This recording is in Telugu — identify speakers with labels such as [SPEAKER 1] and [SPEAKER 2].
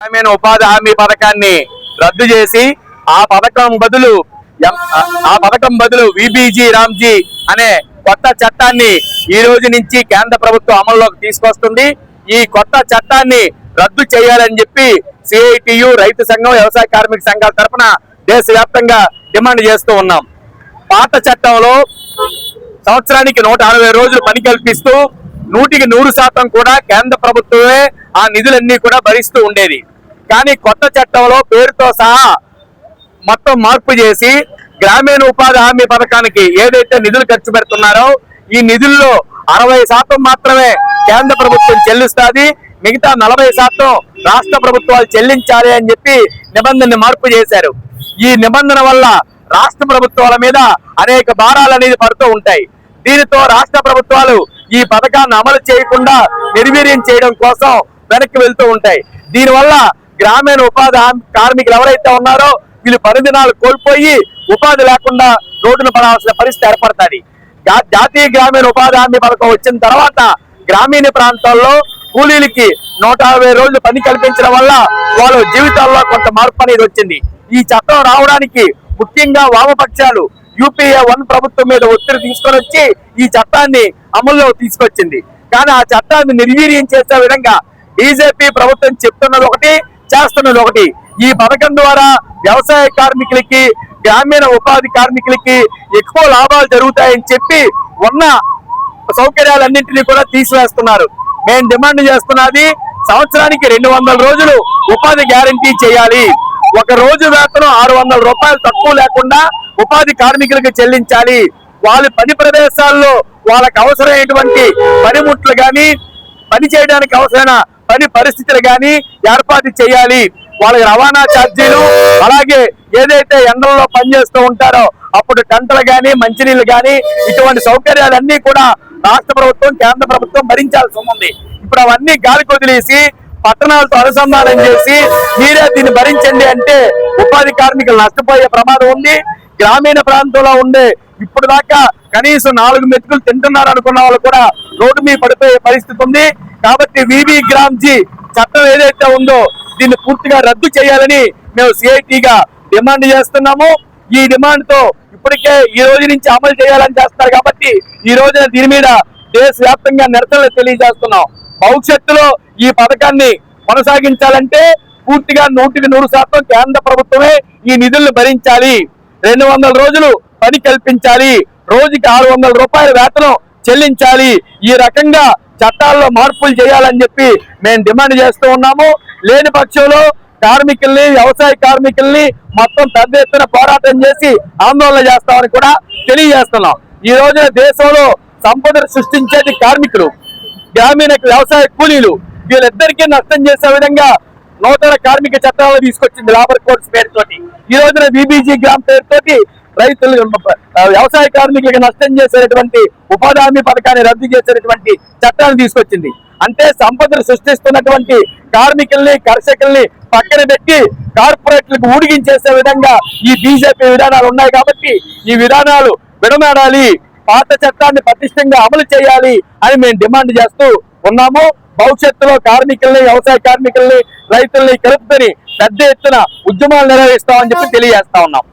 [SPEAKER 1] గ్రామీణ ఉపాధి హామీ పథకాన్ని రద్దు చేసి ఆ పథకం బదులు విబిజి రామ్జీ అనే కొత్త చట్టాన్ని ఈ రోజు నుంచి కేంద్ర ప్రభుత్వం అమల్లోకి తీసుకొస్తుంది. ఈ కొత్త చట్టాన్ని రద్దు చేయాలని చెప్పి సిఐటియు, రైతు సంఘం, వ్యవసాయ కార్మిక సంఘాల తరఫున దేశవ్యాప్తంగా డిమాండ్ చేస్తూ ఉన్నాం. పాత చట్టంలో సంవత్సరానికి 160 రోజులు పని కల్పిస్తూ 100% కూడా కేంద్ర ప్రభుత్వమే ఆ నిధులన్నీ కూడా భరిస్తూ ఉండేది. కానీ కొత్త చట్టంలో పేరుతో సహా మొత్తం మార్పు చేసి గ్రామీణ ఉపాధి హామీ పథకానికి ఏదైతే నిధులు ఖర్చు పెడుతున్నారో ఈ నిధుల్లో 60% మాత్రమే కేంద్ర ప్రభుత్వం చెల్లిస్తుంది, మిగతా 40% రాష్ట్ర ప్రభుత్వాలు చెల్లించాలి అని చెప్పి నిబంధనని మార్పు చేశారు. ఈ నిబంధన వల్ల రాష్ట్ర ప్రభుత్వాల మీద అనేక భారాలు అనేది పడుతూ ఉంటాయి. దీనితో రాష్ట్ర ప్రభుత్వాలు ఈ పథకాన్ని అమలు చేయకుండా నిర్వీర్యం చేయడం కోసం వెనక్కి వెళ్తూ ఉంటాయి. దీనివల్ల గ్రామీణ ఉపాధి కార్మికులు ఎవరైతే ఉన్నారో వీళ్ళు పరిదినాలు కోల్పోయి ఉపాధి లేకుండా రోడ్డున పడాల్సిన పరిస్థితి ఏర్పడుతుంది. జాతీయ గ్రామీణ ఉపాధి హామీ పథకం వచ్చిన తర్వాత గ్రామీణ ప్రాంతాల్లో కూలీలకి 160 రోజులు పని కల్పించడం వల్ల వాళ్ళ జీవితాల్లో కొంత మార్పు అనేది వచ్చింది. ఈ చట్టం రావడానికి ముఖ్యంగా వామపక్షాలు UPA 1 ప్రభుత్వం మీద ఒత్తిడి తీసుకొని వచ్చి ఈ చట్టాన్ని అమల్లో తీసుకొచ్చింది. కానీ ఆ చట్టాన్ని నిర్వీర్యం చేసే విధంగా బీజేపీ ప్రభుత్వం చెప్తున్నది ఒకటి, చేస్తున్నది ఒకటి. ఈ పథకం ద్వారా వ్యవసాయ కార్మికులకి, గ్రామీణ ఉపాధి కార్మికులకి ఎక్కువ లాభాలు జరుగుతాయని చెప్పి ఉన్న సౌకర్యాలన్నింటినీ కూడా తీసివేస్తున్నారు. మేము డిమాండ్ చేస్తున్నది సంవత్సరానికి 200 రోజులు ఉపాధి గ్యారంటీ చేయాలి. ఒక రోజు వేతనం 600 రూపాయలు తక్కువ లేకుండా ఉపాధి కార్మికులకు చెల్లించాలి. వాళ్ళ పని ప్రదేశాల్లో వాళ్ళకి అవసరమైనటువంటి పనిముట్లు కానీ, పని చేయడానికి అవసరమైన పని పరిస్థితులు కానీ ఏర్పాటు చేయాలి. వాళ్ళకి రవాణా ఛార్జీలు, అలాగే ఏదైతే ఎండల్లో పనిచేస్తూ ఉంటారో అప్పుడు టెంటలు కానీ, మంచినీళ్ళు కానీ, ఇటువంటి సౌకర్యాలన్నీ కూడా రాష్ట్ర ప్రభుత్వం, కేంద్ర ప్రభుత్వం భరించాల్సి ఉంది. ఇప్పుడు అవన్నీ గాలికి వదిలేసి పట్టణాలతో అనుసంధానం చేసి మీరే దీన్ని భరించండి అంటే ఉపాధి కార్మికులు నష్టపోయే ప్రమాదం ఉంది. గ్రామీణ ప్రాంతంలో ఉండే ఇప్పుడు దాకా కనీసం 4 మెతుకులు తింటున్నారు అనుకున్న వాళ్ళు కూడా రోడ్డు మీద పడిపోయే పరిస్థితి ఉంది. కాబట్టి విబి గ్రామ్జీ చట్టం ఏదైతే ఉందో దీన్ని పూర్తిగా రద్దు చేయాలని మేము సిఐటిగా డిమాండ్ చేస్తున్నాము. ఈ డిమాండ్ తో ఇప్పటికే ఈ రోజు నుంచి అమలు చేయాలని చేస్తారు కాబట్టి ఈ రోజున దీని మీద దేశవ్యాప్తంగా నిరసనలు తెలియజేస్తున్నాం. భవిష్యత్తులో ఈ పథకాన్ని కొనసాగించాలంటే పూర్తిగా 100% కేంద్ర ప్రభుత్వమే ఈ నిధులను భరించాలి. 200 రోజులు పని కల్పించాలి. రోజుకి 600 రూపాయల వేతనం చెల్లించాలి. ఈ రకంగా చట్టాల్లో మార్పులు చేయాలని చెప్పి మేము డిమాండ్ చేస్తూ ఉన్నాము. లేని పక్షంలో కార్మికుల్ని, వ్యవసాయ కార్మికుల్ని మొత్తం పెద్ద ఎత్తున పోరాటం చేసి ఆందోళన చేస్తామని కూడా తెలియజేస్తున్నాం. ఈ రోజున దేశంలో సంపదను సృష్టించేది కార్మికులు, గ్రామీణ వ్యవసాయ కూలీలు. వీళ్ళిద్దరికీ నష్టం చేసే విధంగా నూతన కార్మిక చట్టాలను తీసుకొచ్చింది లేబర్ కోడ్స్ పేరుతోటి. ఈ రోజున విబిజి గ్రామ్ పేరుతోటి రైతులు, వ్యవసాయ కార్మికులకు నష్టం చేసేటువంటి ఉపాధి హామీ పథకాన్ని రద్దు చేసేటువంటి చట్టాలను తీసుకొచ్చింది. అంటే సంపదను సృష్టిస్తున్నటువంటి కార్మికుల్ని, కర్షకుల్ని పక్కన పెట్టి కార్పొరేట్లకు ఊడిగించేసే విధంగా ఈ బీజేపీ విధానాలు ఉన్నాయి. కాబట్టి ఈ విధానాలు విడనాడాలి, పాత చట్టాన్ని పటిష్టంగా అమలు చేయాలి అని మేము డిమాండ్ చేస్తూ ఉన్నాము. భవిష్యత్తులో కార్మికుల్ని, వ్యవసాయ కార్మికుల్ని, రైతుల్ని కలుపుకొని పెద్ద ఎత్తున ఉద్యమాలు నిర్వహిస్తామని చెప్పి తెలియజేస్తా ఉన్నాం.